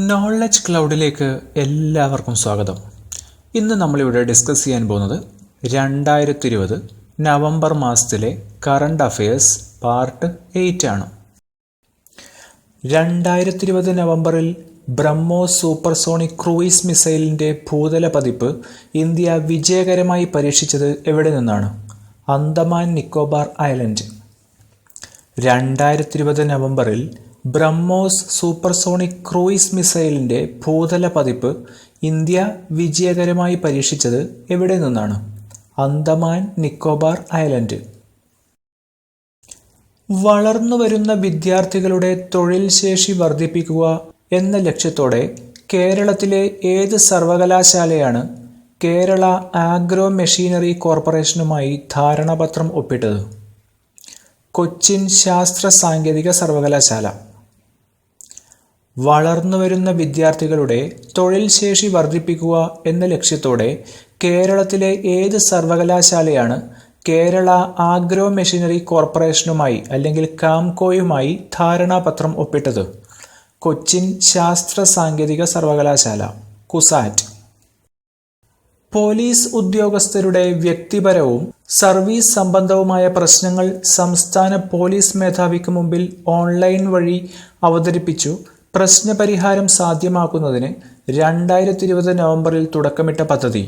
Knowledge ക്ലൗഡിലേക്ക് എല്ലാവർക്കും സ്വാഗതം. ഇന്ന് നമ്മളിവിടെ ഡിസ്കസ് ചെയ്യാൻ പോകുന്നത് 2020 നവംബർ മാസത്തിലെ കറണ്ട് അഫയേഴ്സ് പാർട്ട് 8 ആണ്. 2020 നവംബറിൽ ബ്രഹ്മോസ് സൂപ്പർസോണിക് ക്രൂയിസ് മിസൈലിൻ്റെ ഭൂതല പതിപ്പ് ഇന്ത്യ വിജയകരമായി പരീക്ഷിച്ചത് എവിടെ നിന്നാണ്? അന്തമാൻ നിക്കോബാർ ഐലൻഡ്. 2020 നവംബറിൽ ബ്രഹ്മോസ് സൂപ്പർസോണിക് ക്രൂയിസ് മിസൈലിൻ്റെ ഭൂതല പതിപ്പ് ഇന്ത്യ വിജയകരമായി പരീക്ഷിച്ചത് എവിടെ നിന്നാണ്? അന്തമാൻ നിക്കോബാർ ഐലൻഡ്. വളർന്നുവരുന്ന വിദ്യാർത്ഥികളുടെ തൊഴിൽ ശേഷി വർദ്ധിപ്പിക്കുക എന്ന ലക്ഷ്യത്തോടെ കേരളത്തിലെ ഏത് സർവകലാശാലയാണ് കേരള ആഗ്രോ മെഷീനറി കോർപ്പറേഷനുമായി ധാരണാപത്രം ഒപ്പിട്ടത്? കൊച്ചിൻ ശാസ്ത്ര സാങ്കേതിക സർവകലാശാല. വളർന്നുവരുന്ന വിദ്യാർത്ഥികളുടെ തൊഴിൽ ശേഷി വർദ്ധിപ്പിക്കുക എന്ന ലക്ഷ്യത്തോടെ കേരളത്തിലെ ഏത് സർവകലാശാലയാണ് കേരള ആഗ്രോ മെഷീനറി കോർപ്പറേഷനുമായി അല്ലെങ്കിൽ കാംകോയുമായി ധാരണാപത്രം ഒപ്പിട്ടത്? കൊച്ചിൻ ശാസ്ത്ര സാങ്കേതിക സർവകലാശാല, കുസാറ്റ്. പോലീസ് ഉദ്യോഗസ്ഥരുടെ വ്യക്തിപരവും സർവീസ് സംബന്ധവുമായ പ്രശ്നങ്ങൾ സംസ്ഥാന പോലീസ് മേധാവിക്ക് മുമ്പിൽ ഓൺലൈൻ വഴി അവതരിപ്പിച്ചു പ്രശ്നപരിഹാരം സാധ്യമാക്കുന്നതിന് 2020 നവംബറിൽ തുടക്കമിട്ട പദ്ധതി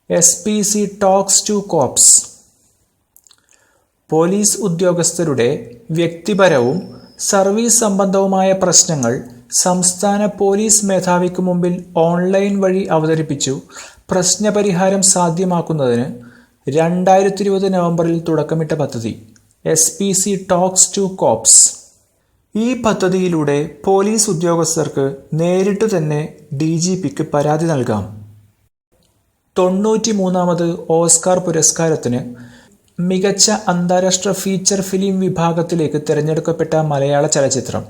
SPC talks to cops. Police ഉദ്യോഗസ്ഥരുടെ വ്യക്തിപരവും സർവീസ് സംബന്ധവുമായ പ്രശ്നങ്ങൾ സംസ്ഥാന പോലീസ് മേധാവിക്ക് മുമ്പിൽ ഓൺലൈൻ വഴി അവതരിപ്പിച്ചു പ്രശ്നപരിഹാരം സാധ്യമാക്കുന്നതിന് 2020 നവംബറിൽ തുടക്കമിട്ട പദ്ധതി SPC ടോക്സ് ടു കോപ്സ്. ഈ പദ്ധതിയിലൂടെ പോലീസ് ഉദ്യോഗസ്ഥർക്ക് നേരിട്ടു തന്നെ DGPക്ക് പരാതി നൽകാം. 93ാമത് ഓസ്കാർ പുരസ്കാരത്തിന് മികച്ച അന്താരാഷ്ട്ര ഫീച്ചർ ഫിലിം വിഭാഗത്തിലേക്ക് തിരഞ്ഞെടുക്കപ്പെട്ട മലയാള ചലച്ചിത്രം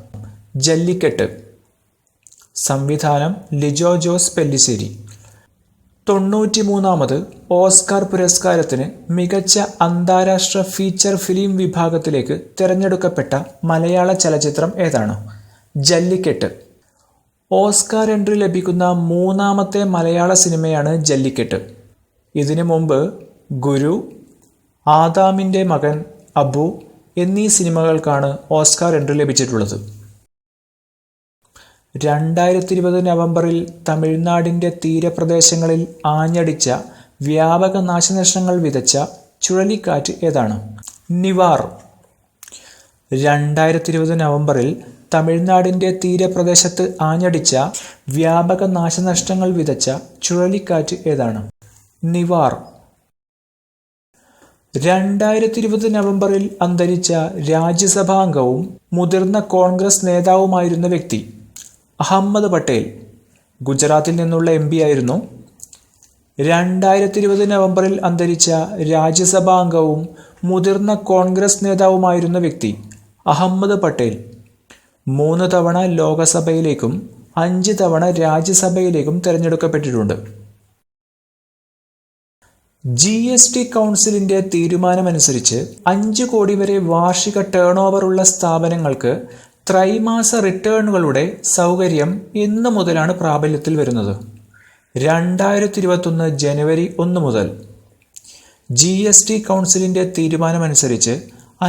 ജല്ലിക്കെട്ട്. സംവിധാനം ലിജോ ജോസ് പെല്ലിശ്ശേരി. 93ാമത് ഓസ്കാർ പുരസ്കാരത്തിന് മികച്ച അന്താരാഷ്ട്ര ഫീച്ചർ ഫിലിം വിഭാഗത്തിലേക്ക് തിരഞ്ഞെടുക്കപ്പെട്ട മലയാള ചലച്ചിത്രം ഏതാണ്? ജല്ലിക്കെട്ട്. ഓസ്കാർ എൻട്രി ലഭിക്കുന്ന 3ാമത്തെ മലയാള സിനിമയാണ് ജല്ലിക്കെട്ട്. ഇതിനു മുമ്പ് ഗുരു, ആദാമിൻ്റെ മകൻ, അബു എന്നീ സിനിമകൾക്കാണ് ഓസ്കാർ എൻട്രി ലഭിച്ചിട്ടുള്ളത്. 2020 നവംബറിൽ തമിഴ്നാടിൻ്റെ തീരപ്രദേശങ്ങളിൽ ആഞ്ഞടിച്ച വ്യാപക നാശനഷ്ടങ്ങൾ വിതച്ച ചുഴലിക്കാറ്റ് ഏതാണ്? നിവാർ. 2020 നവംബറിൽ തമിഴ്നാടിൻ്റെ തീരപ്രദേശത്ത് ആഞ്ഞടിച്ച വ്യാപക നാശനഷ്ടങ്ങൾ വിതച്ച ചുഴലിക്കാറ്റ് ഏതാണ്? നിവാർ. 2020 നവംബറിൽ അന്തരിച്ച രാജ്യസഭാംഗവും മുതിർന്ന കോൺഗ്രസ് നേതാവുമായിരുന്ന വ്യക്തി? അഹമ്മദ് പട്ടേൽ. ഗുജറാത്തിൽ നിന്നുള്ള MP ആയിരുന്നു. 2020 നവംബറിൽ അന്തരിച്ച രാജ്യസഭാ അംഗവും മുതിർന്ന കോൺഗ്രസ് നേതാവുമായിരുന്ന വ്യക്തി? അഹമ്മദ് പട്ടേൽ. 3 തവണ ലോകസഭയിലേക്കും 5 തവണ രാജ്യസഭയിലേക്കും തിരഞ്ഞെടുക്കപ്പെട്ടിട്ടുണ്ട്. GST കൗൺസിലിൻ്റെ തീരുമാനമനുസരിച്ച് 5 കോടി വരെ വാർഷിക ടേൺ ഓവറുള്ള സ്ഥാപനങ്ങൾക്ക് ത്രൈമാസ റിട്ടേണുകളുടെ സൗകര്യം ഇന്ന് മുതലാണ് പ്രാബല്യത്തിൽ വരുന്നത്. 2021 ജനുവരി 1 മുതൽ. GST കൗൺസിലിൻ്റെ തീരുമാനമനുസരിച്ച്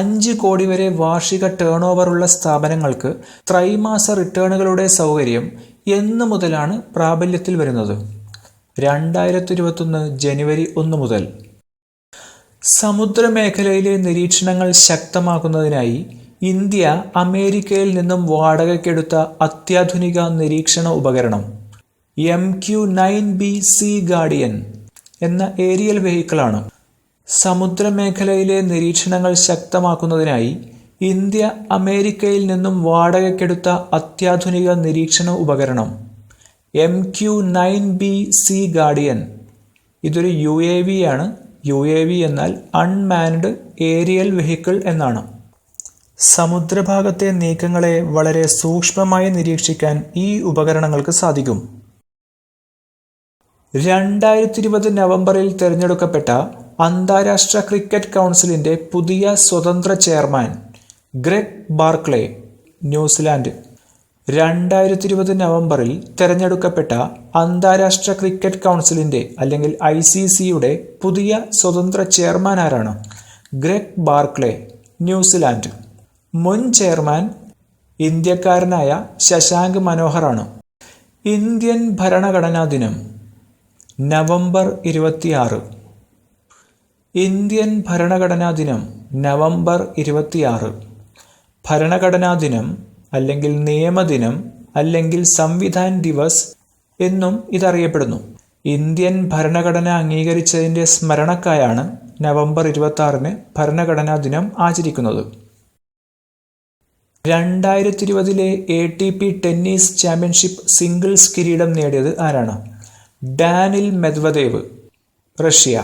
5 കോടി വരെ വാർഷിക ടേൺ ഓവറുള്ള സ്ഥാപനങ്ങൾക്ക് ത്രൈമാസ റിട്ടേണുകളുടെ സൗകര്യം എന്ന് മുതലാണ് പ്രാബല്യത്തിൽ വരുന്നത്. 2021 ജനുവരി 1 മുതൽ. സമുദ്രമേഖലയിലെ നിരീക്ഷണങ്ങൾ ശക്തമാക്കുന്നതിനായി ഇന്ത്യ അമേരിക്കയിൽ നിന്നും വാടകയ്ക്കെടുത്ത അത്യാധുനിക നിരീക്ഷണ ഉപകരണം MQ-9B സീ ഗാർഡിയൻ എന്ന ഏരിയൽ വെഹിക്കിളാണ്. സമുദ്രമേഖലയിലെ നിരീക്ഷണങ്ങൾ ശക്തമാക്കുന്നതിനായി ഇന്ത്യ അമേരിക്കയിൽ നിന്നും വാടകയ്ക്കെടുത്ത അത്യാധുനിക നിരീക്ഷണ ഉപകരണം MQ-9B സീ ഗാർഡിയൻ. ഇതൊരു UAV ആണ്. UAV എന്നാൽ അൺമാൻഡ് ഏരിയൽ വെഹിക്കിൾ എന്നാണ്. സമുദ്രഭാഗത്തെ നീക്കങ്ങളെ വളരെ സൂക്ഷ്മമായി നിരീക്ഷിക്കാൻ ഈ ഉപകരണങ്ങൾക്ക് സാധിക്കും. 2020 നവംബറിൽ തിരഞ്ഞെടുക്കപ്പെട്ട അന്താരാഷ്ട്ര ക്രിക്കറ്റ് കൗൺസിലിൻ്റെ പുതിയ സ്വതന്ത്ര ചെയർമാൻ? Greg Barclay, New Zealand. 2020 നവംബറിൽ തിരഞ്ഞെടുക്കപ്പെട്ട അന്താരാഷ്ട്ര ക്രിക്കറ്റ് കൗൺസിലിൻ്റെ അല്ലെങ്കിൽ ICCയുടെ പുതിയ സ്വതന്ത്ര ചെയർമാൻ ആരാണ്? Greg Barclay, New Zealand. മുൻ ചെയർമാൻ ഇന്ത്യക്കാരനായ ശശാങ്ക് മനോഹറാണ്. ഇന്ത്യൻ ഭരണഘടനാ ദിനം നവംബർ 26. ഇന്ത്യൻ ഭരണഘടനാ ദിനം നവംബർ 26. ഭരണഘടനാ ദിനം അല്ലെങ്കിൽ നിയമദിനം അല്ലെങ്കിൽ സംവിധാൻ ദിവസ് എന്നും ഇതറിയപ്പെടുന്നു. ഇന്ത്യൻ ഭരണഘടന അംഗീകരിച്ചതിൻ്റെ സ്മരണക്കായാണ് നവംബർ 26 ഭരണഘടനാ ദിനം ആചരിക്കുന്നത്. 2020 ATP ടെന്നീസ് ചാമ്പ്യൻഷിപ്പ് സിംഗിൾസ് കിരീടം നേടിയത് ആരാണ്? ഡാനിൽ മെദ്വദേവ്, റഷ്യ.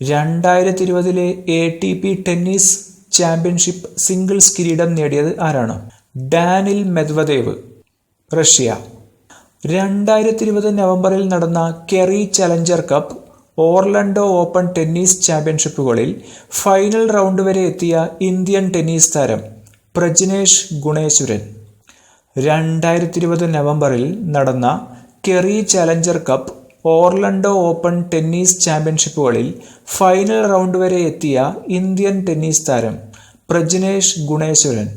2020 ATP ടെന്നീസ് ചാമ്പ്യൻഷിപ്പ് സിംഗിൾസ് കിരീടം നേടിയത് ആരാണ്? ഡാനിൽ മെദ്വദേവ്, റഷ്യ. 2020 നവംബറിൽ നടന്ന Kerry challenger cup, Orlando open tennis ചാമ്പ്യൻഷിപ്പുകളിൽ ഫൈനൽ റൗണ്ട് വരെ എത്തിയ ഇന്ത്യൻ ടെന്നീസ് താരം പ്രജ്നേഷ് ഗുണേശ്വരൻ. 2020 നവംബറിൽ നടന്ന Kerry challenger cup, Orlando open tennis ചാമ്പ്യൻഷിപ്പുകളിൽ ഫൈനൽ റൗണ്ട് വരെ എത്തിയ ഇന്ത്യൻ ടെന്നീസ് താരം പ്രജ്നേഷ് ഗുണേശ്വരൻ.